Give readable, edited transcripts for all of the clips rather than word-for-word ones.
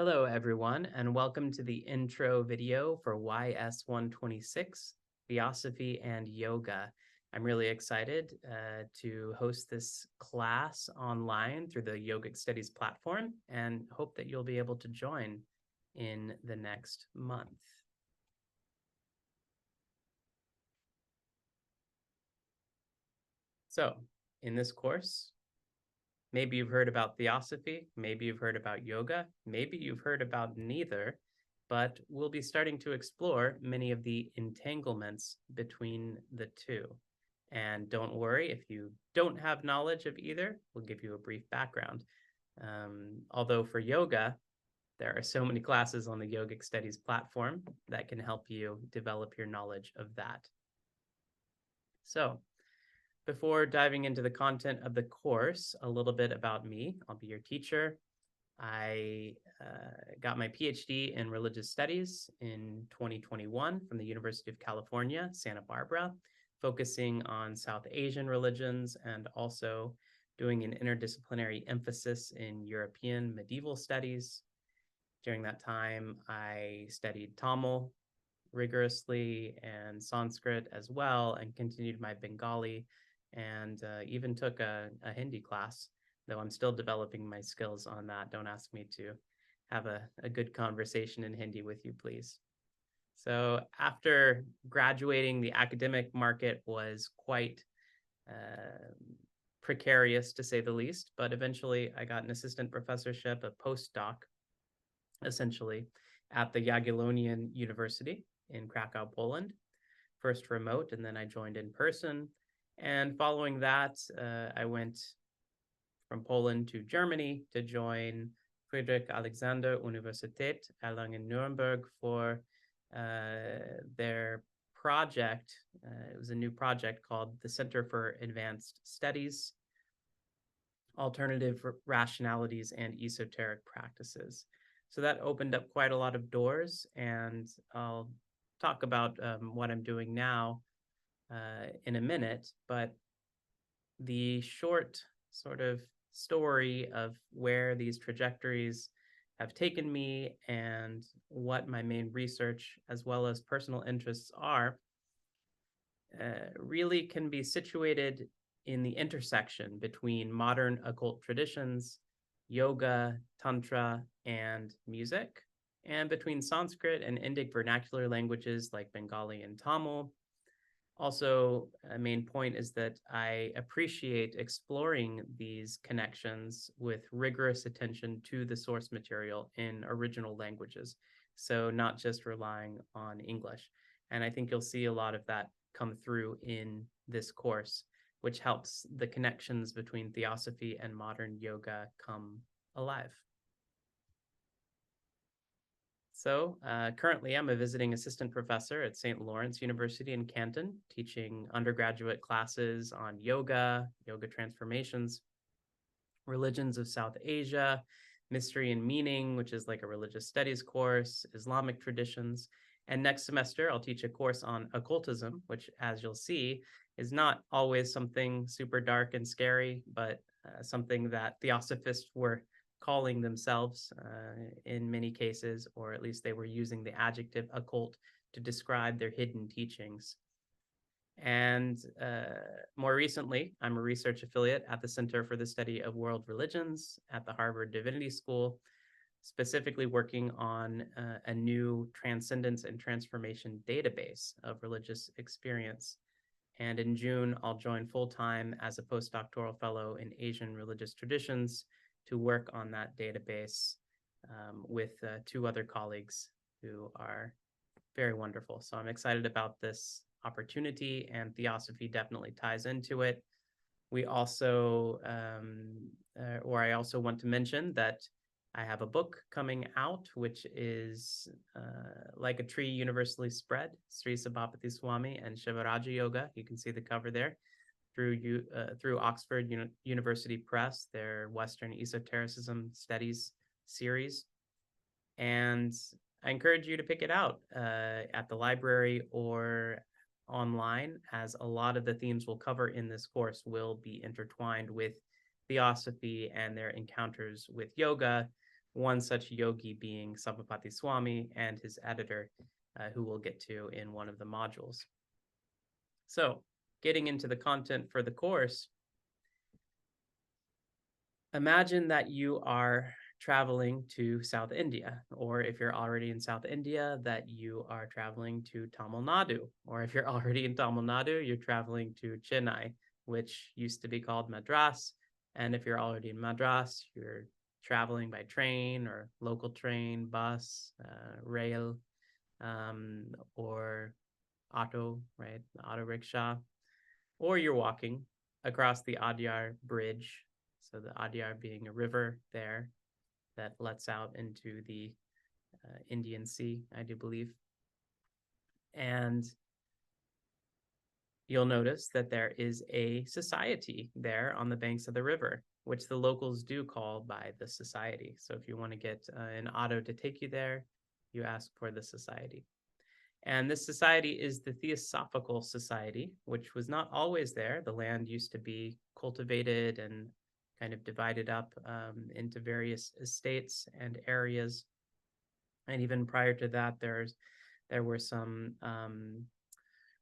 Hello, everyone, and welcome to the intro video for YS126, Theosophy and Yoga. I'm really excited to host this class online through the Yogic Studies platform and hope that you'll be able to join in the next month. So, in this course, maybe you've heard about Theosophy, maybe you've heard about yoga, maybe you've heard about neither, but we'll be starting to explore many of the entanglements between the two. And don't worry, if you don't have knowledge of either, we'll give you a brief background. Although for yoga, there are so many classes on the Yogic Studies platform that can help you develop your knowledge of that. So, before diving into the content of the course, a little bit about me. I'll be your teacher. I got my PhD in religious studies in 2021 from the University of California, Santa Barbara, focusing on South Asian religions and also doing an interdisciplinary emphasis in European medieval studies. During that time, I studied Tamil rigorously and Sanskrit as well, and continued my Bengali and even took a Hindi class, though I'm still developing my skills on that. Don't ask me to have a good conversation in Hindi with you, please. So after graduating, the academic market was quite precarious, to say the least, but eventually I got an assistant professorship, a postdoc, essentially, at the Jagiellonian University in Krakow, Poland, first remote, and then I joined in person. And following that, I went from Poland to Germany to join Friedrich Alexander Universität Erlangen-Nuremberg for their project. It was a new project called the Center for Advanced Studies, Alternative Rationalities and Esoteric Practices. So that opened up quite a lot of doors, and I'll talk about what I'm doing now in a minute, but the short sort of story of where these trajectories have taken me and what my main research as well as personal interests are really can be situated in the intersection between modern occult traditions, yoga, tantra, and music, and between Sanskrit and Indic vernacular languages like Bengali and Tamil. Also, a main point is that I appreciate exploring these connections with rigorous attention to the source material in original languages, so not just relying on English. And I think you'll see a lot of that come through in this course, which helps the connections between theosophy and modern yoga come alive. So currently, I'm a visiting assistant professor at St. Lawrence University in Canton, teaching undergraduate classes on yoga, yoga transformations, religions of South Asia, mystery and meaning, which is like a religious studies course, Islamic traditions. And next semester, I'll teach a course on occultism, which, as you'll see, is not always something super dark and scary, but something that theosophists were calling themselves in many cases, or at least they were using the adjective occult to describe their hidden teachings. And more recently, I'm a research affiliate at the Center for the Study of World Religions at the Harvard Divinity School, specifically working on a new transcendence and transformation database of religious experience. And in June, I'll join full-time as a postdoctoral fellow in Asian religious traditions to work on that database with two other colleagues who are very wonderful. So I'm excited about this opportunity, and theosophy definitely ties into it. We also, I also want to mention that I have a book coming out, which is Like a Tree Universally Spread, Sri Sabapati Swami and Shivaraja Yoga. You can see the cover there. Through Oxford University Press, their Western Esotericism Studies series. And I encourage you to pick it out at the library or online, as a lot of the themes we'll cover in this course will be intertwined with theosophy and their encounters with yoga, one such yogi being Sabapati Swami and his editor, who we'll get to in one of the modules. So, getting into the content for the course, imagine that you are traveling to South India, or if you're already in South India, that you are traveling to Tamil Nadu, or if you're already in Tamil Nadu, you're traveling to Chennai, which used to be called Madras. And if you're already in Madras, you're traveling by train or local train, bus, rail, or auto, right? Auto rickshaw, or you're walking across the Adyar Bridge. So the Adyar being a river there that lets out into the Indian Sea, I do believe. And you'll notice that there is a society there on the banks of the river, which the locals do call by the society. So if you want to get an auto to take you there, you ask for the society. And this society is the Theosophical Society, which was not always there. The land used to be cultivated and kind of divided up into various estates and areas. And even prior to that, there were some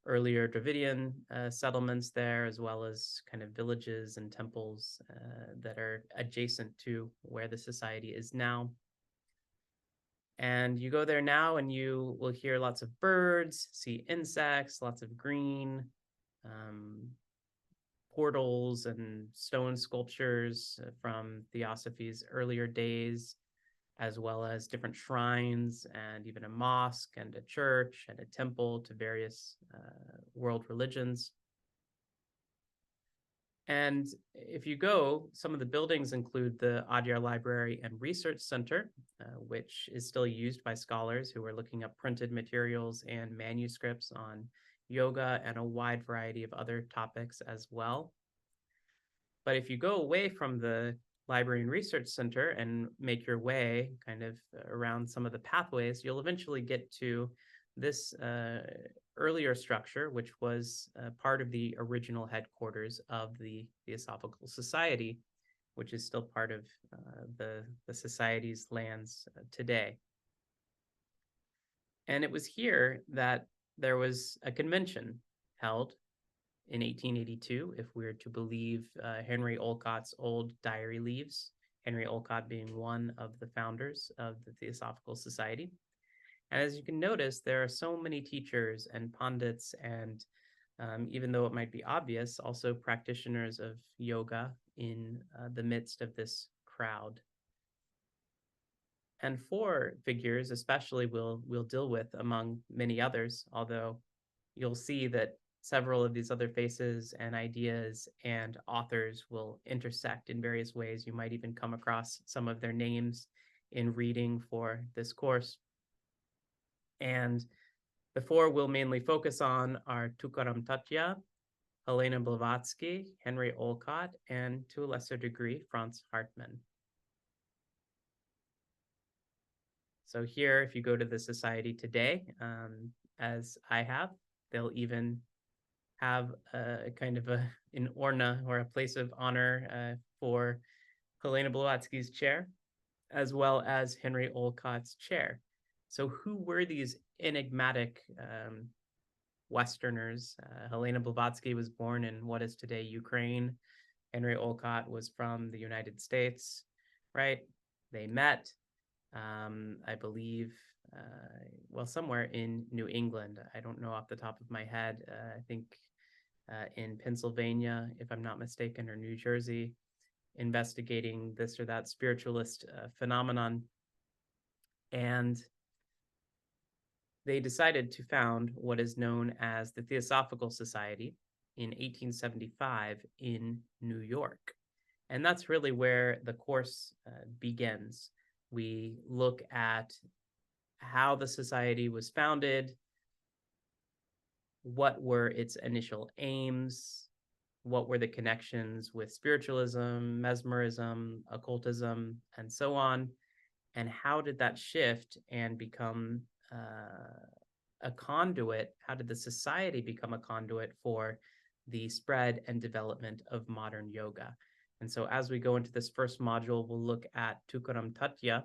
earlier Dravidian settlements there, as well as kind of villages and temples that are adjacent to where the society is now. And you go there now and you will hear lots of birds, see insects, lots of green, portals and stone sculptures from Theosophy's earlier days, as well as different shrines and even a mosque and a church and a temple to various world religions. And if you go, some of the buildings include the Adyar Library and Research Center, which is still used by scholars who are looking up printed materials and manuscripts on yoga and a wide variety of other topics as well. But if you go away from the Library and Research Center and make your way kind of around some of the pathways, you'll eventually get to this earlier structure, which was part of the original headquarters of the Theosophical Society, which is still part of the society's lands today. And it was here that there was a convention held in 1882, if we're to believe Henry Olcott's old diary leaves, Henry Olcott being one of the founders of the Theosophical Society. And as you can notice, there are so many teachers and pundits and even though it might be obvious, also practitioners of yoga in the midst of this crowd. And four figures, especially, we'll deal with among many others, although you'll see that several of these other faces and ideas and authors will intersect in various ways. You might even come across some of their names in reading for this course. And the four we'll mainly focus on are Tukaram Tatya, Helena Blavatsky, Henry Olcott, and to a lesser degree, Franz Hartmann. So here, if you go to the society today, as I have, they'll even have a kind of an urna or a place of honor for Helena Blavatsky's chair, as well as Henry Olcott's chair. So who were these enigmatic Westerners? Helena Blavatsky was born in what is today Ukraine. Henry Olcott was from the United States, right? They met, I believe, well, somewhere in New England. I don't know off the top of my head. I think in Pennsylvania, if I'm not mistaken, or New Jersey, investigating this or that spiritualist phenomenon. And they decided to found what is known as the Theosophical Society in 1875 in New York. And that's really where the course begins. We look at how the society was founded, what were its initial aims, what were the connections with spiritualism, mesmerism, occultism, and so on, and how did that shift and become a conduit? How did the society become a conduit for the spread and development of modern yoga? And so as we go into this first module, we'll look at Tukaram Tatya,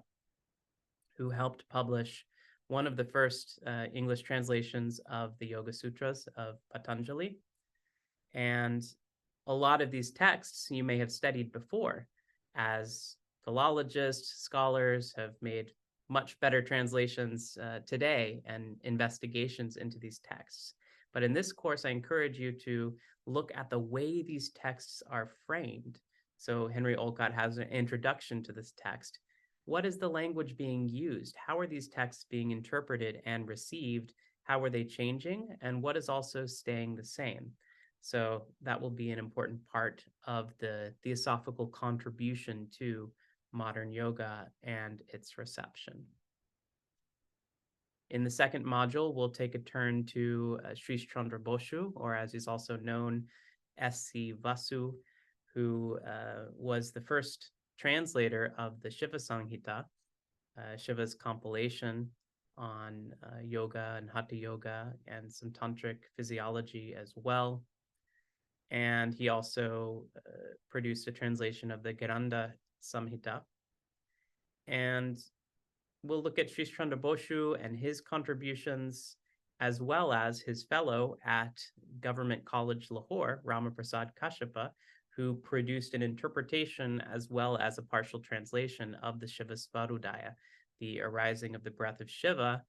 who helped publish one of the first English translations of the Yoga Sutras of Patanjali. And a lot of these texts you may have studied before, as philologists, scholars have made much better translations today and investigations into these texts. But in this course, I encourage you to look at the way these texts are framed. So Henry Olcott has an introduction to this text. What is the language being used? How are these texts being interpreted and received? How are they changing? And what is also staying the same? So that will be an important part of the theosophical contribution to modern yoga and its reception. In the second module, we'll take a turn to Sri Chandra Boshu, or as he's also known, S.C. Vasu, who was the first translator of the Shiva Samhita, Shiva's compilation on yoga and hatha yoga and some tantric physiology as well. And he also produced a translation of the Granda Samhita. And we'll look at Sri Chandra Boshu and his contributions, as well as his fellow at Government College Lahore, Ramaprasad Kashyapa, who produced an interpretation as well as a partial translation of the Shiva Svarudaya, the arising of the breath of Shiva,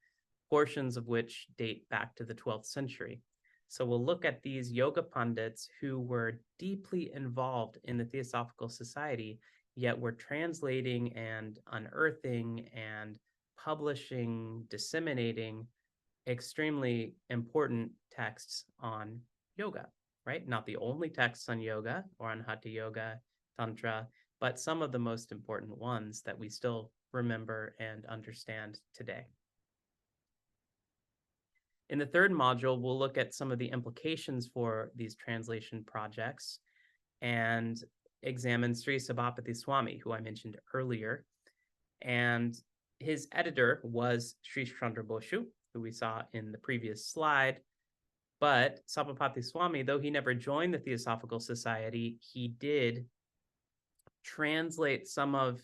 portions of which date back to the 12th century. So we'll look at these yoga pundits who were deeply involved in the Theosophical Society, yet were translating and unearthing and publishing, disseminating extremely important texts on yoga, right? Not the only texts on yoga or on hatha yoga, tantra, but some of the most important ones that we still remember and understand today. In the third module, we'll look at some of the implications for these translation projects and examine Sri Sabapati Swami, who I mentioned earlier. And his editor was Sri Chandra Boshu, who we saw in the previous slide. But Sabapati Swami, though he never joined the Theosophical Society, he did translate some of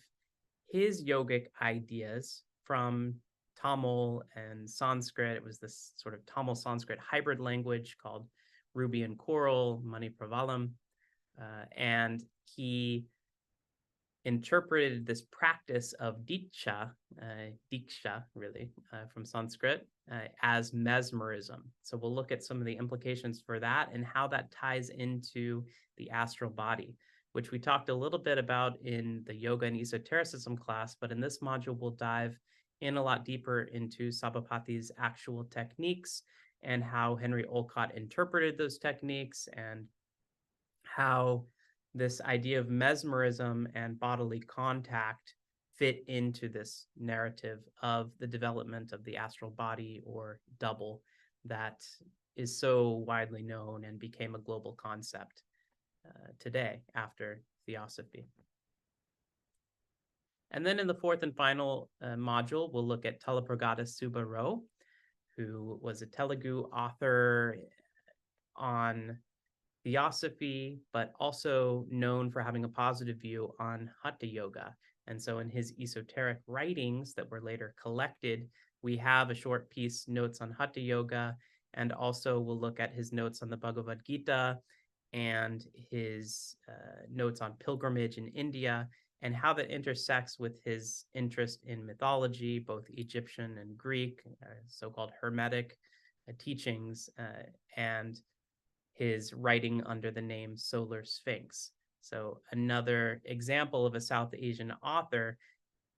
his yogic ideas from Tamil and Sanskrit. It was this sort of Tamil-Sanskrit hybrid language called Ruby and Coral, Mani Pravalam. And he interpreted this practice of diksha really, from Sanskrit, as mesmerism. So we'll look at some of the implications for that and how that ties into the astral body, which we talked a little bit about in the yoga and esotericism class, but in this module, we'll dive in a lot deeper into Sabapati's actual techniques and how Henry Olcott interpreted those techniques and how this idea of mesmerism and bodily contact fit into this narrative of the development of the astral body or double that is so widely known and became a global concept today after Theosophy. And then in the fourth and final module, we'll look at Teleporgata Subaro, who was a Telugu author on Theosophy, but also known for having a positive view on Hatha Yoga. And so in his esoteric writings that were later collected, we have a short piece, Notes on Hatha Yoga, and also we'll look at his notes on the Bhagavad Gita and his notes on pilgrimage in India, and how that intersects with his interest in mythology, both Egyptian and Greek, so-called Hermetic teachings, and his writing under the name Solar Sphinx. So another example of a South Asian author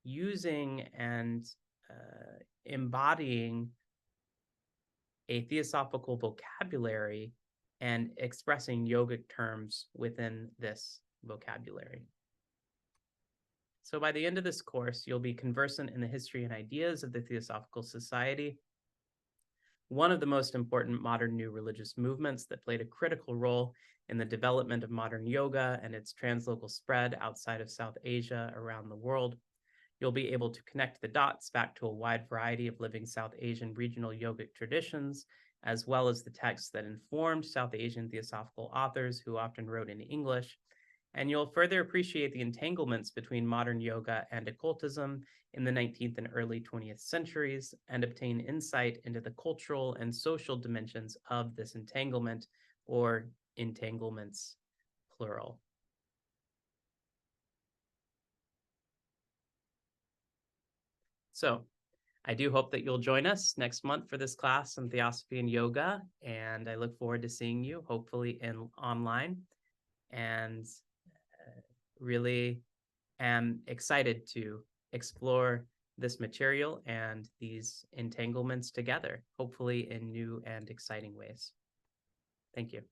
using and embodying a theosophical vocabulary and expressing yogic terms within this vocabulary. So by the end of this course, you'll be conversant in the history and ideas of the Theosophical Society, one of the most important modern new religious movements that played a critical role in the development of modern yoga and its translocal spread outside of South Asia around the world. You'll be able to connect the dots back to a wide variety of living South Asian regional yogic traditions, as well as the texts that informed South Asian theosophical authors who often wrote in English, and you'll further appreciate the entanglements between modern yoga and occultism in the 19th and early 20th centuries and obtain insight into the cultural and social dimensions of this entanglement, or entanglements, plural. So I do hope that you'll join us next month for this class on Theosophy and Yoga, and I look forward to seeing you, hopefully online, and really am excited to explore this material and these entanglements together, hopefully in new and exciting ways. Thank you.